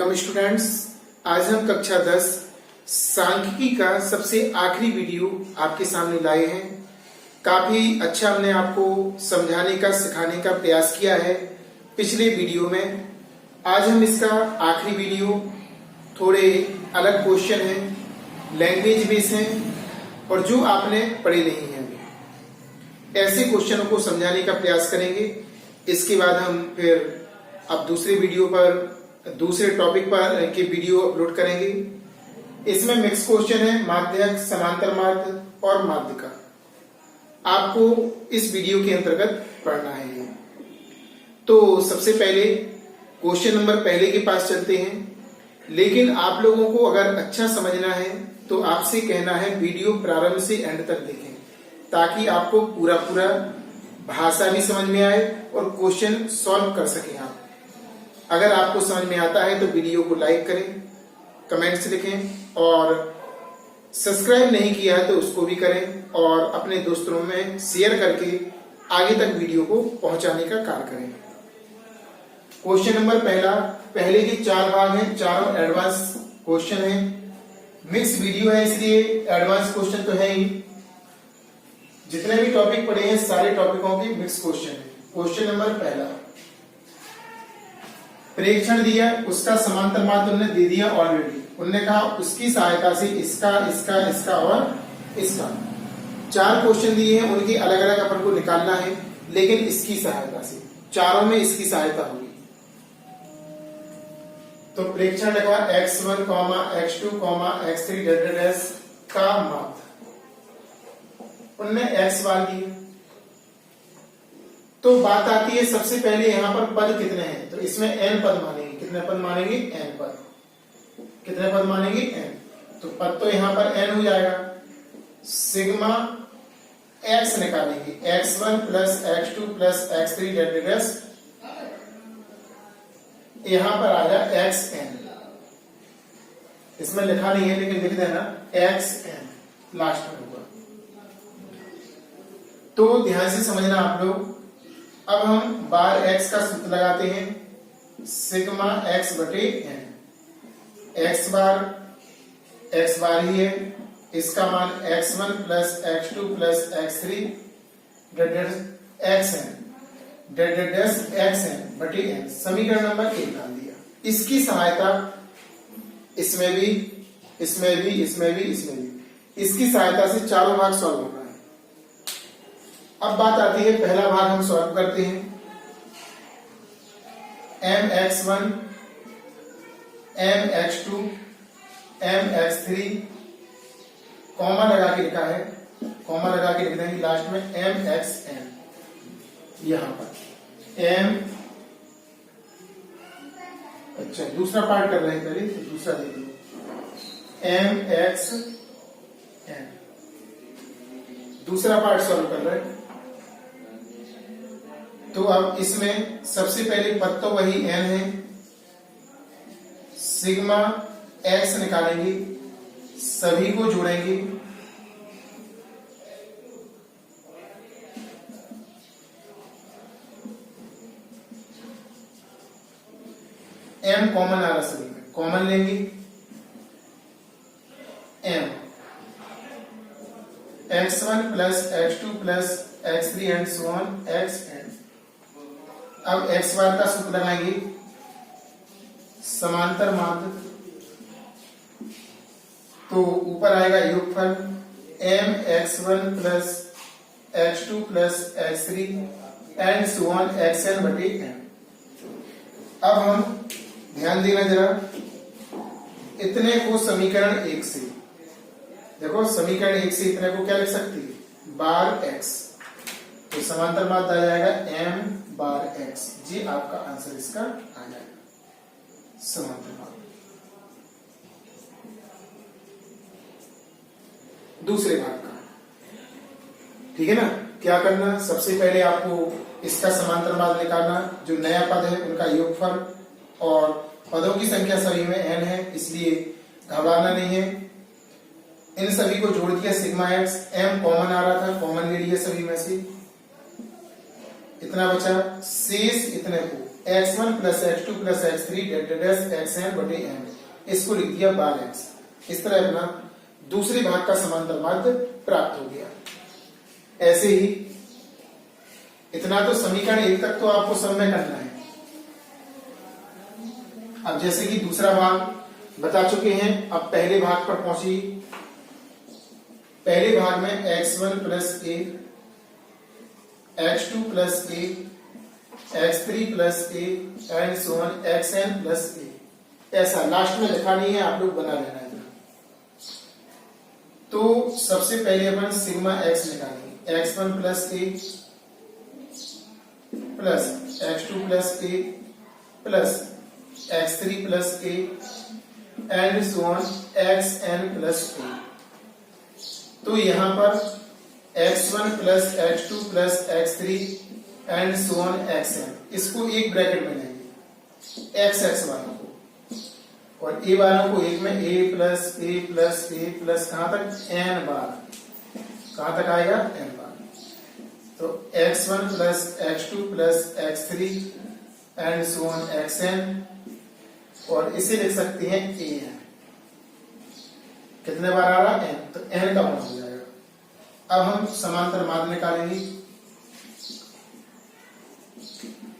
Welcome students. आज हम कक्षा 10 सांख्यिकी का सबसे आखिरी वीडियो आपके सामने लाए हैं। काफी अच्छा हमने आपको समझाने का सिखाने का प्रयास किया है पिछले वीडियो में। आज हम इसका आखिरी वीडियो, थोड़े अलग क्वेश्चन हैं, लैंग्वेज बेस हैं और जो आपने पढ़े नहीं हैं ऐसे क्वेश्चनों को समझाने का प्रयास करेंगे। इसके बाद हम फिर अब दूसरे वीडियो पर, दूसरे टॉपिक पर के वीडियो अपलोड करेंगे। इसमें मिक्स क्वेश्चन है, माध्यक, समांतर माध्य और माध्य का आपको इस वीडियो के अंतर्गत पढ़ना है। तो सबसे पहले क्वेश्चन नंबर पहले के पास चलते हैं, लेकिन आप लोगों को अगर अच्छा समझना है तो आपसे कहना है वीडियो प्रारंभ से एंड तक देखें, ताकि आपको पूरा भाषा भी समझ में आए और क्वेश्चन सॉल्व कर सकें आप। अगर आपको समझ में आता है तो वीडियो को लाइक करें, कमेंट्स लिखें और सब्सक्राइब नहीं किया है तो उसको भी करें और अपने दोस्तों में शेयर करके आगे तक वीडियो को पहुंचाने का कार्य करें। क्वेश्चन नंबर पहला, पहले के 4 भाग हैं, चारों एडवांस क्वेश्चन हैं। मिक्स वीडियो है इसलिए एडवांस क्वेश्चन तो है ही। जितने भी टॉपिक पढ़े हैं सारे टॉपिकों के मिक्स क्वेश्चन है। क्वेश्चन नंबर पहला, प्रेक्षण दिया, उसका समांतर माध्य उन्होंने दे दिया ऑलरेडी। उन्होंने कहा उसकी सहायता से इसका, इसका, इसका और इसका 4 क्वेश्चन दिए हैं, उनकी अलग अलग अपन को निकालना है, लेकिन इसकी सहायता से, चारों में इसकी सहायता होगी। तो प्रेक्षण लगा x1, x2, x3 का माध्य उनने x बार दिए। तो बात आती है सबसे पहले यहाँ पर पद कितने हैं, तो इसमें n पद मानेंगे। कितने पद मानेंगे? n पद। कितने पद मानेंगे? n। तो पद तो यहाँ पर n हो जाएगा। सिग्मा x निकालेंगे, x1 plus x2 plus x3 यहाँ पर आ जाए xn। इसमें लिखा नहीं है लेकिन लिख देना xn लास्ट में होगा। तो ध्यान से समझना आप लोग। अब हम बार x का सूत्र लगाते हैं, सिग्मा x बटे n। x बार ही है, इसका मान x1 plus x2 plus x3 xn बटे n। समीकरण नंबर 1 डाल दिया। इसकी सहायता इसमें भी, इसमें भी, इसमें भी, इसमें भी, इसकी सहायता से चारों भाग सॉल्व होना है। अब बात आती है, पहला भाग हम सॉल्व करते हैं। mx1 mx2 mx3 कॉमा लगा के लिखा है, कॉमा लगा के लिख देंगे लास्ट में mxn। यहां पर m, अच्छा दूसरा पार्ट कर रहे हैं पहले, तो दूसरा देखिए mxn, दूसरा पार्ट सॉल्व कर रहे हैं। तो अब इसमें सबसे पहले पद तो वही n है, सिग्मा x निकालेंगे, सभी को जोड़ेंगे, m कॉमन आ रहा सभी में, कॉमन लेंगे m, x1 plus x2 plus x3 and so on xn। अब x बार का सूत्र लगाएंगे, समांतर माध्य, तो ऊपर आएगा योगफल mx1 plus x2 plus x3 and so on xn बटे n। अब हम ध्यान देना जरा, इतने को समीकरण 1 से, देखो समीकरण 1 से इतने को क्या लिख सकती है? बार x। तो समांतर माध्य आ जाएगा m बार x। जी आपका आंसर इसका आ जाएगा समांतर माध्य। दूसरे भाग का, ठीक है ना? क्या करना, सबसे पहले आपको इसका समांतर माध्य निकालना, जो नया पद है उनका योगफल, और पदों की संख्या सभी में n है इसलिए घबराना नहीं है। इन सभी को जोड़ दिया, सिग्मा x, m कॉमन आ रहा था, कॉमन ले लिया सभी में से, इतना बचा। शेष इतने को x1 plus x2 plus x3 dash xn बटे n, इसको लिख दिया बार x। इस तरह अपना दूसरे भाग का समांतर माध्य प्राप्त हो गया। ऐसे ही इतना तो समीकरण 1 तक तो आपको सब में करना है। अब जैसे कि दूसरा भाग बता चुके हैं, अब पहले भाग पर पहुंची। पहले भाग में x1 plus a, x2 plus a, x3 plus a and so on xn plus a। ऐसा लास्ट में लिखा नहीं है, आप लोग बना लेना है। तो सबसे पहले अपन सिग्मा x निकालेंगे। x1 plus a plus x2 plus a plus x3 plus a and so on xn plus a। तो यहां पर x1 plus x2 plus x3 and so on xn, इसको एक ब्रैकेट में लेंगे x वालों को, और a वालों को एक में a प्लस a प्लस कहां तक n बार, कहां तक आएगा n बार। तो x1 plus x2 plus x3 and so on xn, और इसे लिख सकते हैं a है। कितने बार आ रहा n, तो n का मान हो जाएगा। अब हम समांतर माध्य निकालेंगे।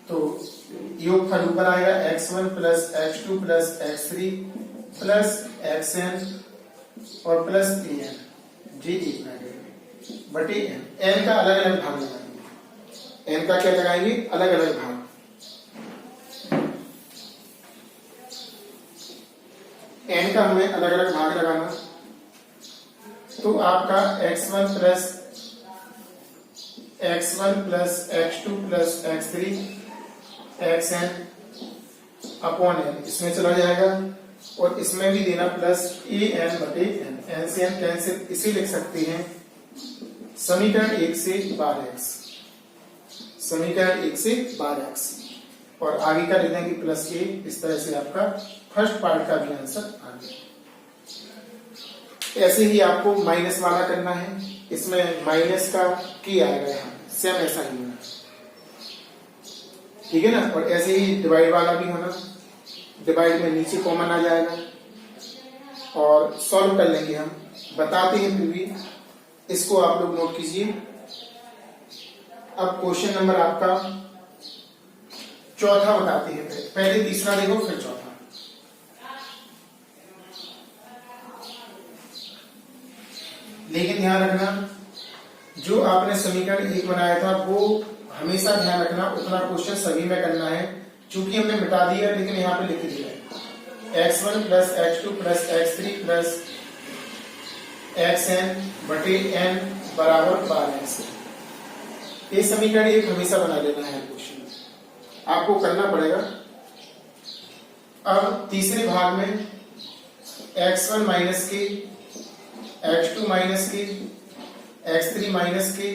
तो योगफल ऊपर आएगा x1 plus x2 plus x3 plus xn और प्लस an, जी बटे n का अलग अलग भाग लगाएंगे। n का क्या लगाएंगे, अलग अलग भाग। n का हमें अलग अलग भाग लगाना। तो आपका x1 plus x2 plus x3 xn upon n इसमें चला जाएगा, और इसमें भी देना प्लस an बटे n। n से n कैंसिल, इसे लिख सकते हैं समीकरण 1 से बार x, समीकरण 1 से बार x, और आगे का लिख देंगे प्लस a। इस तरह से आपका फर्स्ट पार्ट का भी आंसर आ गया। ऐसे ही आपको माइनस वाला करना है, इसमें माइनस का की आएगा, यहाँ सेम ऐसा ही होना, ठीक है ना। और ऐसे ही डिवाइड वाला भी होना, डिवाइड में नीचे कॉमन आ जाएगा, और सॉल्व कर लेंगे हम। बताते हैं फिर भी, इसको आप लोग नोट कीजिए। अब क्वेश्चन नंबर आपका चौथा बताते हैं। पहले तीसरा देखो फिर चौथा। लेकिन ध्यान रखना, जो आपने समीकरण 1 बनाया था वो हमेशा ध्यान रखना उतना क्वेश्चन सभी में करना है। चूंकि हमने मिटा दिया, लेकिन यहाँ पे लिख दिया है x1 plus x2 plus x3 plus xn बटे n बराबर 12x। ये समीकरण 1 हमेशा बना लेना है, क्वेश्चन आपको करना पड़ेगा। अब तीसरे भाग में x1 माइनस के, x2 माइनस के, x3 माइनस के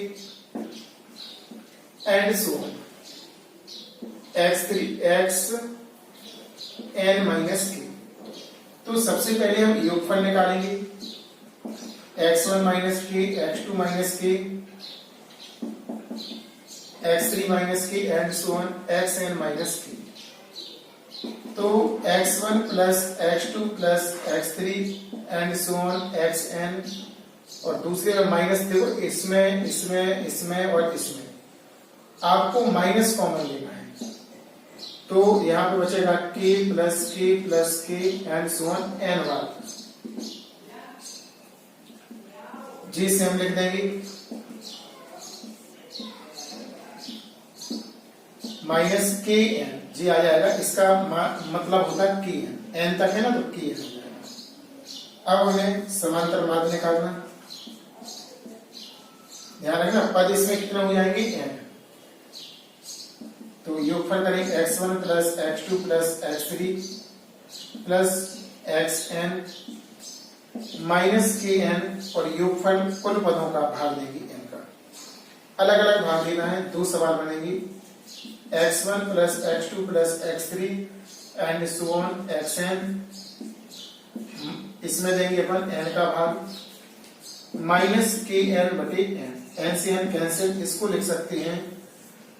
एंड सो xn माइनस के। तो सबसे पहले हम योगफल निकालेंगे। x1 माइनस के, x2 माइनस के, x3 माइनस के and so on xn minus के। तो x1 plus x2 plus x3 and so on xn, और दूसरे में माइनस देखो, इसमें इसमें इसमें और इसमें आपको माइनस कॉमन लेना है। तो यहां पे बचेगा k plus k and so on n बार। जी से हम लिख देंगे माइनस k n, जी आ जाएगा। इसका मतलब होता है k n तक है ना, तो k n। अब हमें समांतर माध्य निकालना। ध्यान रखना, पद इसमें कितना हो जाएंगे n। तो योगफल करेंगे x1 plus x2 plus x3 plus xn minus kn, और योगफल कुल पदों का भाग देंगे n का। अलग अलग भाग देना है, दो सवाल बनेंगे x1 plus x2 plus x3 and so on xn। इसमें देंगे अपन n का भाग माइनस kn बटे n। n से n कैंसिल, इसको लिख सकते हैं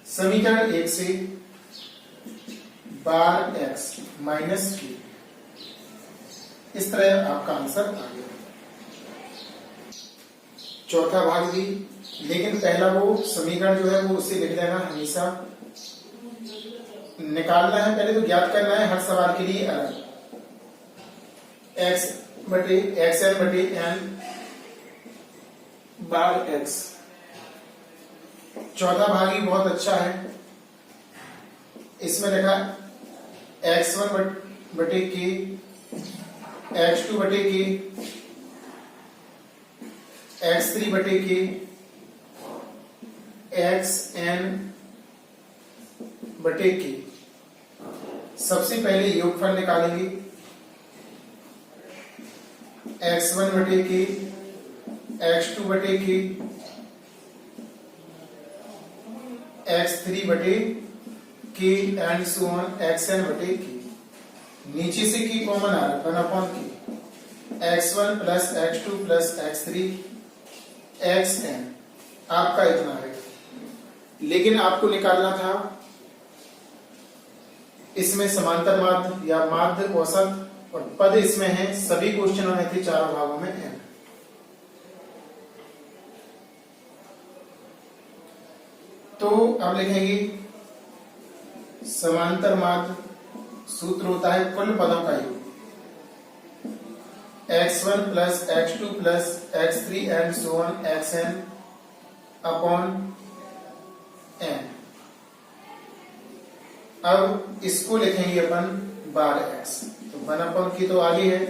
समीकरण 1 से बार एक्स माइनस 3। इस तरह आपका आंसर आ गया। चौथा भाग भी, लेकिन पहला वो समीकरण जो है वो उसे लिख लेना हमेशा। निकालना है पहले तो ज्ञात करना है हर सवाल के लिए अलग। एक्स एन बटे एन बार एक्स। चौथा भाग ही बहुत अच्छा है। इसमें लिखा x1 बटे के, x2 बटे के, x3 बटे के, xn बटे के। सबसे पहले योगफल निकालेंगे। x1 बटे के, x2 बटे के, x3 बटे के एंड सो ऑन xn बटे के। नीचे से की कॉमन आ रहा है 1/k, x1 plus x2 plus x3 xn। आपका इतना है, लेकिन आपको निकालना था इसमें समांतर माध्य या माध्य औसत और पद इसमें है। सभी क्वेश्चनों में थे चारों भागों में n। तो अब लिखेंगे समांतर माध्य सूत्र होता है कुल पदों का योग, x1 plus x2 plus x3 and so on xn upon n। अब इसको लिखेंगे अपन बार x। तो 1 की तो आगे है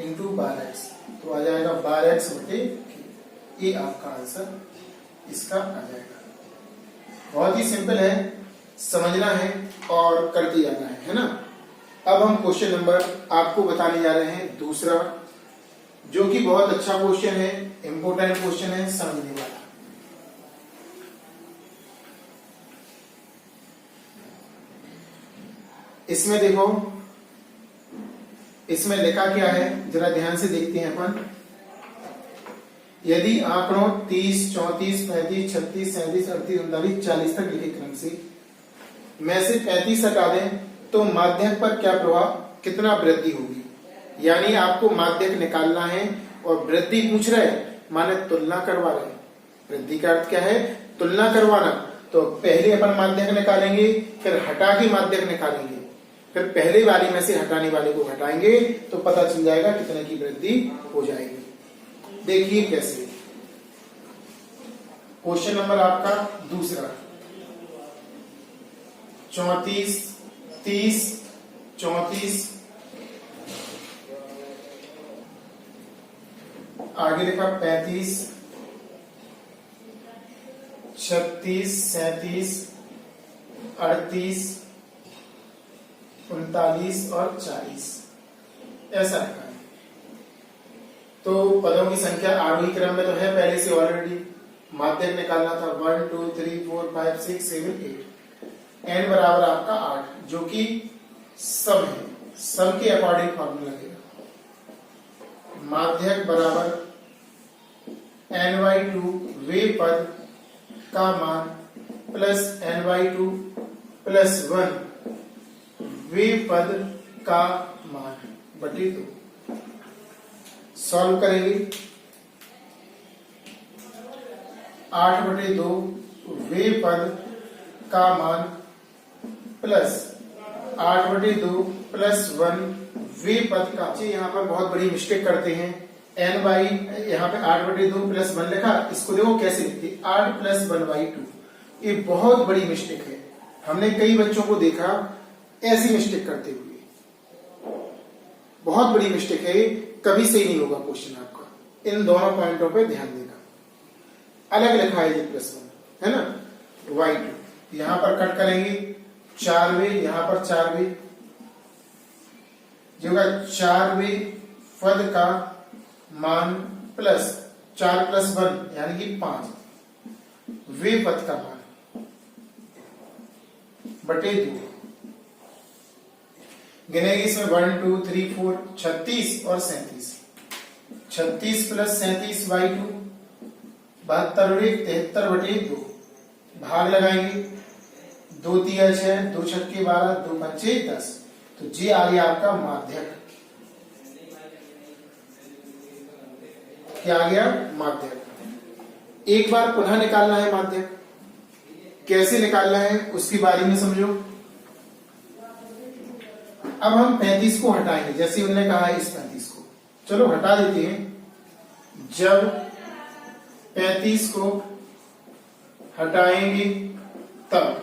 इंटू बार x, तो आ जाएगा बार x बटे k। ये आपका आंसर इसका आ जाएगा। बहुत ही सिंपल है, समझना है और करते जाना है ना। अब हम क्वेश्चन नंबर आपको बताने जा रहे हैं दूसरा, जो कि बहुत अच्छा क्वेश्चन है, इंपोर्टेंट क्वेश्चन है, समझने वाला। इसमें देखो, इसमें लिखा क्या है जरा ध्यान से देखते हैं अपन। यदि आंकड़ों 30, 34, 35, 36, 37, 38, 39, 40 तक लिखे क्रम से में से 35 हटा दें तो माध्यक पर क्या प्रभाव, कितना वृद्धि होगी। यानी आपको माध्यक निकालना है और वृद्धि पूछ रहे, माने तुलना करवा रहे। वृद्धि का अर्थ क्या है, तुलना करवाना। तो पहले अपन माध्यक निकालेंगे, फिर हटा के माध्यक निकालेंगे, फिर पहले वाली में से हटाने वाले को हटाएंगे तो पता चल जाएगा कितने की वृद्धि हो जाएगी। देखिए कैसे। क्वेश्चन नंबर आपका दूसरा, 34, 30, 34, आगे लिखा 35, 36, 37, 38, 39 और 40 ऐसा रखा है। तो पदों की संख्या आरोही क्रम में तो है पहले से ऑलरेडी। माध्यक निकालना था 1 2 3 4 5 6 7 8। n बराबर आपका 8, जो कि सम है। सम के अकॉर्डिंग फॉर्मूला लगेगा। माध्यक बराबर n/2 वे पद का मान प्लस n/2 प्लस 1 वे पद का मान बटे 2। सॉल्व करेंगे। 8/2 वे पद का मान प्लस 8/2 प्लस 1 वे पद का। यहाँ पर बहुत बड़ी मिस्टेक करते हैं। यहाँ पे 8/2 प्लस 1 लिखा, इसको देखो कैसे लिखते 8 प्लस 1/2। ये बहुत बड़ी मिस्टेक है। हमने कई बच्चों को देखा ऐसी मिस्टेक करते हुए। बहुत बड़ी मिस्टेक है, कभी सही नहीं होगा क्वेश्चन आपका। इन दोनों पॉइंटों पे ध्यान देना। अलग लिखा है ये +1 है ना, y2 यहां पर कट करेंगे 4 यहां पर 4 जो 4 पद का मान प्लस 4 + 1 यानी कि 5 वे पद का मान बटे 2। गिनेंगे इसमें 1 2 3 4 36 और 37। 36 + 37 y2 72 73/2 भाग लगाएंगे 2 तिया 6, 2 छक्के 12, 2 पंचे 10। तो ये आ गया आपका माध्यक। क्या आ गया? माध्यक। एक बार पुनः निकालना है माध्यक। कैसे निकालना है उसके बारे में समझो। अब हम 35 को हटाएंगे, जैसे उन्होंने कहा है इस 35 को, चलो हटा देते हैं। जब 35 को हटाएंगे तब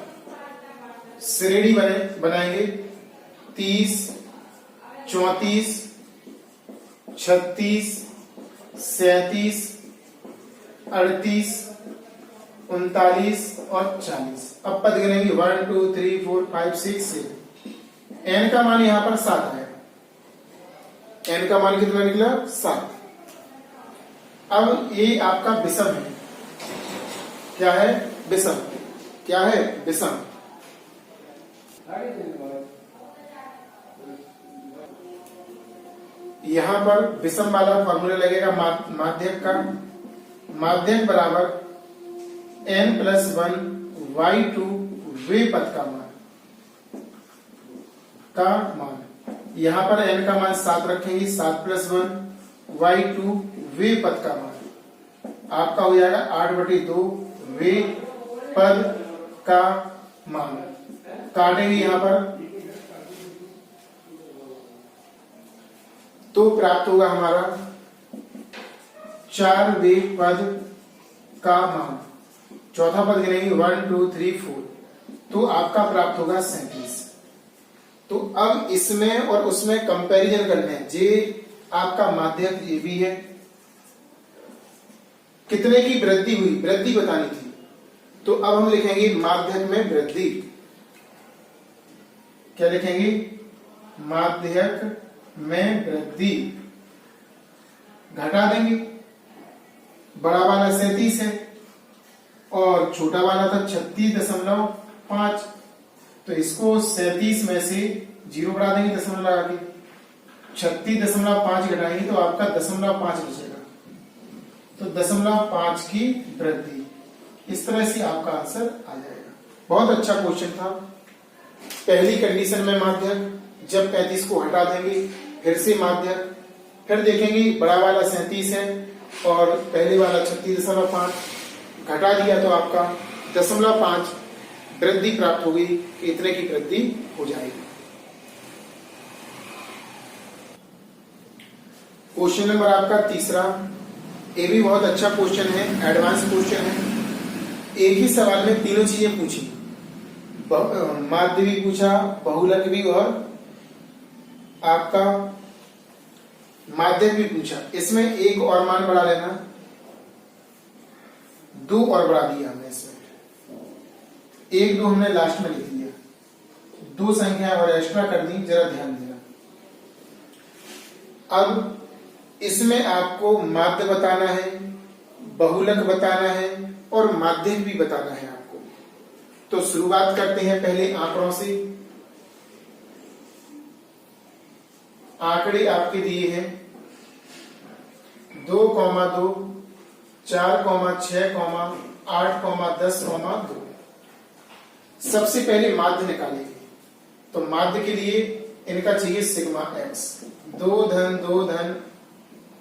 श्रेणी बनाएंगे 30, 34, 36, 37, 38, 39 और 40। अब पद गिनेंगे 1 2 3 4 5 6 7। n का मान यहां पर 7 है। n का मान कितना निकला? 7। अब ये आपका विषम है। क्या है? विषम। क्या है? विषम। यहां पर विषम वाला फॉर्मूला लगेगा माध्यक का। माध्यक बराबर n+1 y2 वे पद का मान। यहां पर n का मान 7 रखेंगे, 7+1 y2 वे पद का मान आपका हो जाएगा 8/2 वे पद का मान। काटेंगे यहां पर तो प्राप्त होगा हमारा 4 वे पद का मान। चौथा पद गिनेंगे 1 2 3 4, तो आपका प्राप्त होगा 37। तो अब इसमें और उसमें कंपैरिजन करना है। जे आपका माध्यक ये भी है, कितने की वृद्धि हुई, वृद्धि बतानी थी। तो अब हम लिखेंगे माध्यक में वृद्धि। क्या लिखेंगे? माध्यक में वृद्धि। घटा देंगे, बड़ा वाला 37 है और छोटा वाला था 36.5। तो इसको 37 में से 0 बढ़ा देंगे दशमलव लगा के। 36.5 घटाएंगे तो आपका 0.5 बचेगा। तो 0.5 की वृद्धि। इस तरह से आपका आंसर आ जाएगा। बहुत अच्छा क्वेश्चन था। पहली कंडीशन में माध्यक, जब 35 को हटा देंगे फिर से माध्यक, फिर देखेंगे बड़ा वाला 37 है और पहले वाला 36.5 घटा दिया तो आपका 0.5 वृद्धि प्राप्त होगी। इतने की वृद्धि हो जाएगी। क्वेश्चन नंबर आपका तीसरा, ये भी बहुत अच्छा क्वेश्चन है, एडवांस क्वेश्चन है। एक ही सवाल में तीनों चीजें पूछी, माध्य भी पूछा, बहुलक भी और आपका माध्यक भी पूछा। इसमें एक और मान बढ़ा लेना, 2 और बढ़ा दिया हमने इसमें। 1 2 हमने लास्ट में लिख दिया, 2 संख्या और एक्स्ट्रा कर दी, जरा ध्यान देना। अब इसमें आपको माध्य बताना है, बहुलक बताना है और माध्यक भी बताना है आपको। तो शुरुआत करते हैं पहले आंकड़ों से। आंकड़े आपके दिए हैं 2, 2, 4, 6, 8, 10, 2। सबसे पहले माध्य निकालेंगे। तो माध्य के लिए इनका चाहिए सिग्मा x। 2 धन 2 धन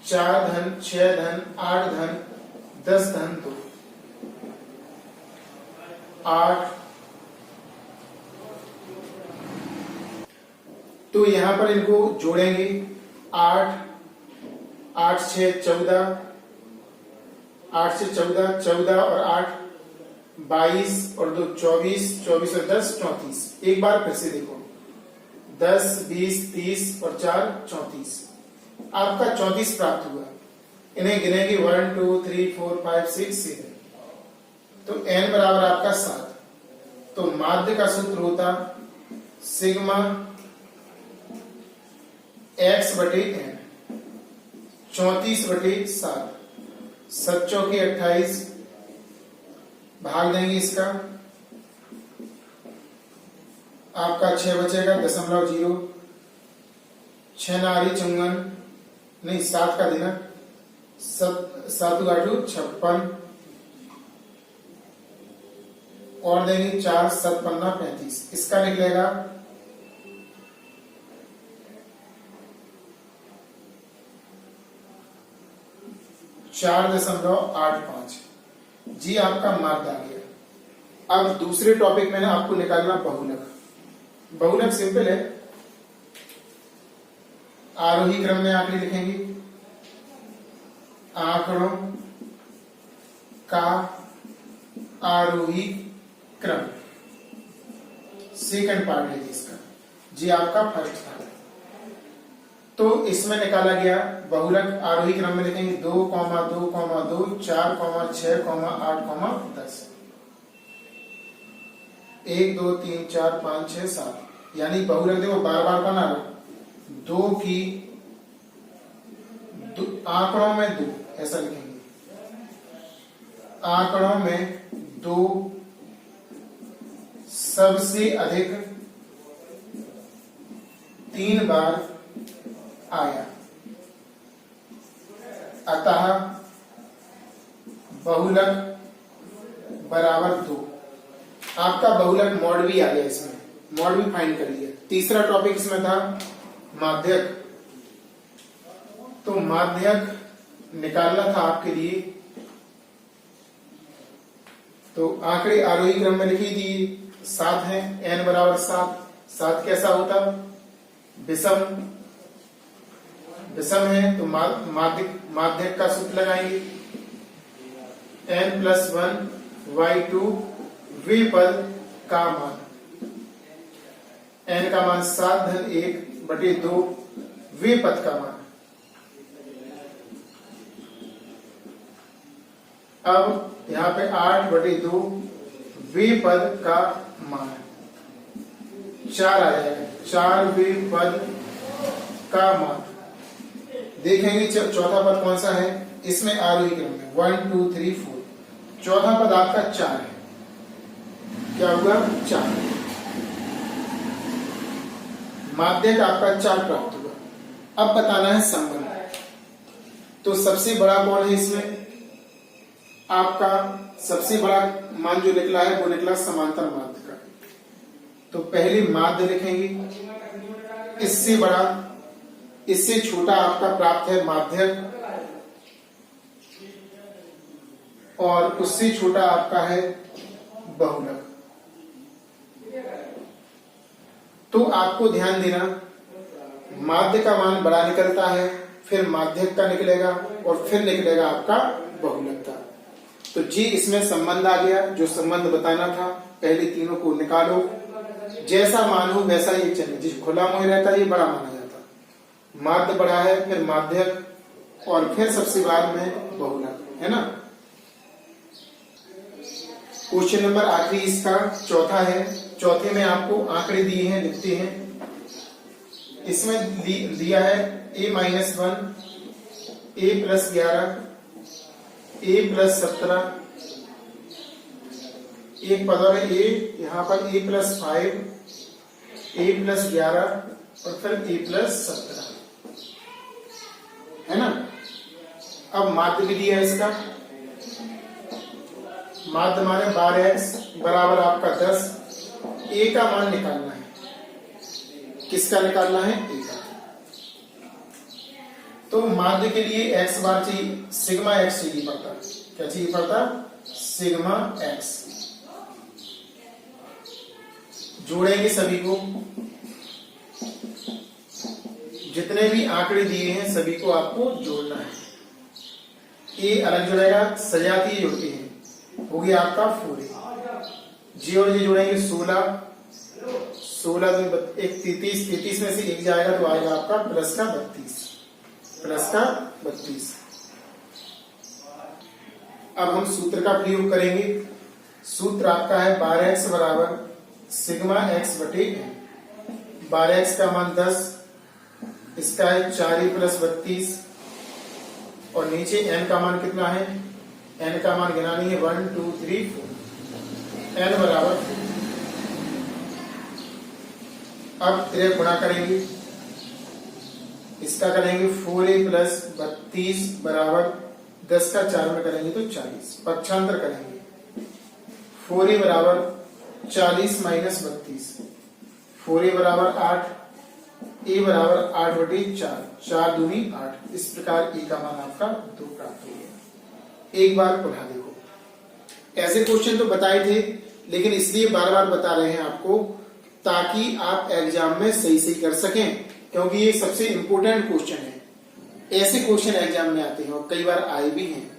4 धन 6 धन 8 धन 10 धन 2, 8। तो यहां पर इनको जोड़ेंगे 8, 8 6 14, 8 से 14, 14 और 8 22 और 2 24, 24 और 10 34। एक बार फिर से देखो, 10 20 30 और 4 34। आपका 34 प्राप्त हुआ। इन्हें गिनेंगे 1 2 3 4 5 6 7। तो n बराबर आपका 7। तो माध्य का सूत्र होता सिग्मा x बटे n, 34/7। 7 चौके 28, भाग देंगे इसका, आपका 6 बचेगा 0.0। 6 नारी चुंगन नहीं, 7 का देना, 7 8 56। और देंगे 4 7 15 35, इसका निकलेगा 4.85। जी आपका मार्क आ गया। अब दूसरे टॉपिक में ना आपको निकालना बहुलक। बहुलक सिंपल है, आरोही क्रम में आंकड़े लिखेंगे, आंकड़ों का आरोही क्रम, सेकंड पार्ट है इसका। जी आपका फर्स्ट था। तो इसमें निकाला गया बहुलक आरोही क्रम में लिखेंगे 2, 2, 2, 4, 6, 8, 10, 1 2 3 4 5 6 7, यानी बहुलक देखो बार बार बना लो, 2 की आंकड़ों में 2 ऐसा लिखेंगे, आंकड़ों में 2 सबसे अधिक 3 बार आया, अतः बहुलक बराबर 2। आपका बहुलक मॉड भी आ गया, इसमें मॉड भी फाइंड कर लिया। तीसरा टॉपिक इसमें था माध्यक। तो माध्यक निकालना था आपके लिए, तो आंकड़े आरोही क्रम में लिखी दिए 7 है, n बराबर 7। 7 कैसा होता, विषम विषम है, तो माध्यक का सूत्र लगाएंगे, n+1/2 वे पद का मान, n का मान 7/1/2 वे पद का मान। अब यहाँ पे 8/2 वे पद का मान 4 आ जाएगा, 4 वे पद का मान। देखेंगे चौथा पद कौन सा है, इसमें आरोही क्रम में 1 2 3 4, चौथा पद आपका 4 है, क्या हुआ 4, माध्यक आपका 4 प्राप्त हुआ। अब बताना है संबंध। तो सबसे बड़ा कौन है इसमें, आपका सबसे बड़ा मान जो निकला है वो निकला समांतर माध्य का। तो पहले माध्य लिखेंगे, इससे बड़ा इससे छोटा आपका प्राप्त है माध्यक, और उससे छोटा आपका है बहुलक। तो आपको ध्यान देना, माध्य का मान बड़ा निकलता है, फिर माध्यक का निकलेगा, और फिर निकलेगा आपका बहुलक का। तो जी इसमें संबंध आ गया, जो संबंध बताना था। पहले तीनों को निकालो, जैसा मान हो वैसा ये चले। जिस खुला मुंह रहता है ये बड़ा माना जाता, माध्य बड़ा है, फिर माध्यक, और फिर सबसे बाद में बहुलक, है ना। क्वेश्चन नंबर आखिरी इसका चौथा है। चौथे में आपको आंकड़े दिए हैं, लिखते हैं। इसमें दिया है a-1, a+11, a+17, एक पद और a, यहाँ पर a+5, a+11 और फिर a+17, है ना। अब माध्य भी दिया है इसका, माध्य माने 12x बराबर आपका 10। a का मान निकालना है, किसका निकालना है, a का। तो माध्य के लिए x बार चाहिए, सिग्मा x चाहिए पड़ता, क्या चाहिए पड़ता, सिग्मा x। जोड़ेंगे सभी को, जितने भी आंकड़े दिए हैं सभी को आपको जोड़ना है। ए अलग जुड़ेगा, सजाती जुड़ती है, हो गया आपका 4a। जी और जी जोड़ेंगे 16, 16 एक 33, 33 में से एक जाएगा तो आएगा आपका प्लस का 32, प्लस का 32। अब हम सूत्र का प्रयोग करेंगे। सूत्र आपका है 12x बराबर सिग्मा x बटे n। 12x का मान 10, इसका है 4a+32, और नीचे n का मान कितना है, n का मान गिनानी है 1 2 3 4, n बराबर 4। अब इधर गुणा करेंगे, इसका करेंगे 4a+32 बराबर 10 का 4 में करेंगे तो 40, पक्षांतर करेंगे 4a बराबर 40 माइनस 32, 4a बराबर 8, a बराबर 8/4, 4 दूनी 8। इस प्रकार a का मान आपका 2 प्राप्त हो गया। एक बार पुनः देखो, ऐसे क्वेश्चन तो बताए थे, लेकिन इसलिए बार बार बता रहे हैं आपको ताकि आप एग्जाम में सही सही कर सकें, क्योंकि ये सबसे इंपॉर्टेंट क्वेश्चन है। ऐसे क्वेश्चन एग्जाम में आते हैं और कई बार आए भी हैं।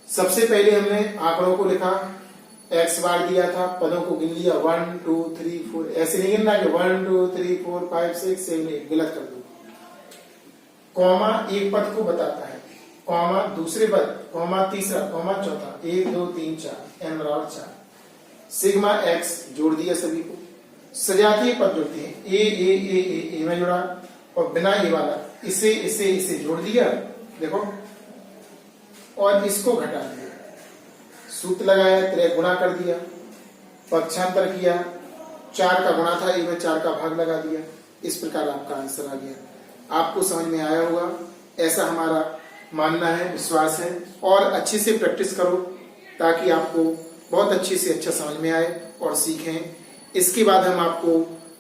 सबसे पहले हमने आंकड़ों को लिखा, एक्स बार दिया था, पदों को गिन लिया 1 2 3 4, ऐसे नहीं गिनना कि 1 2 3 4 5 6 7 8, गलत कर दो। कॉमा एक पद को बताता है, कॉमा दूसरे पद, कॉमा तीसरा, कॉमा चौथा, 1 2 3 4, n बराबर 4। सिग्मा एक्स जोड़ दिया सभी को, सजातीय पद जोड़ते हैं, ए में जोड़ा, और बिना ए वाला इसे जोड़ दिया, देखो, और इसको घटा दिया, सूत्र लगाया, त्रिक गुणा कर दिया, पक्षांतर किया, 4 का गुणा था, ए में 4 का भाग लगा दिया। इस प्रकार आपका आंसर आ गया। आपको समझ में आया होगा, ऐसा हमारा मानना है, विश्वास है। और अच्छे से प्रैक्टिस करो ताकि आपको बहुत अच्छे से अच्छा समझ में आए और सीखें। इसके बाद हम आपको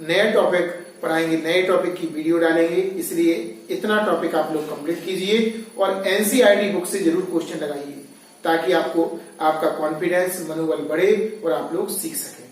नया टॉपिक पढ़ाएंगे, नए टॉपिक की वीडियो डालेंगे, इसलिए इतना टॉपिक आप लोग कंप्लीट कीजिए और एनसीईआरटी बुक से जरूर क्वेश्चन लगाइए ताकि आपको आपका कॉन्फिडेंस, मनोबल बढ़े और आप लोग सीख सकें।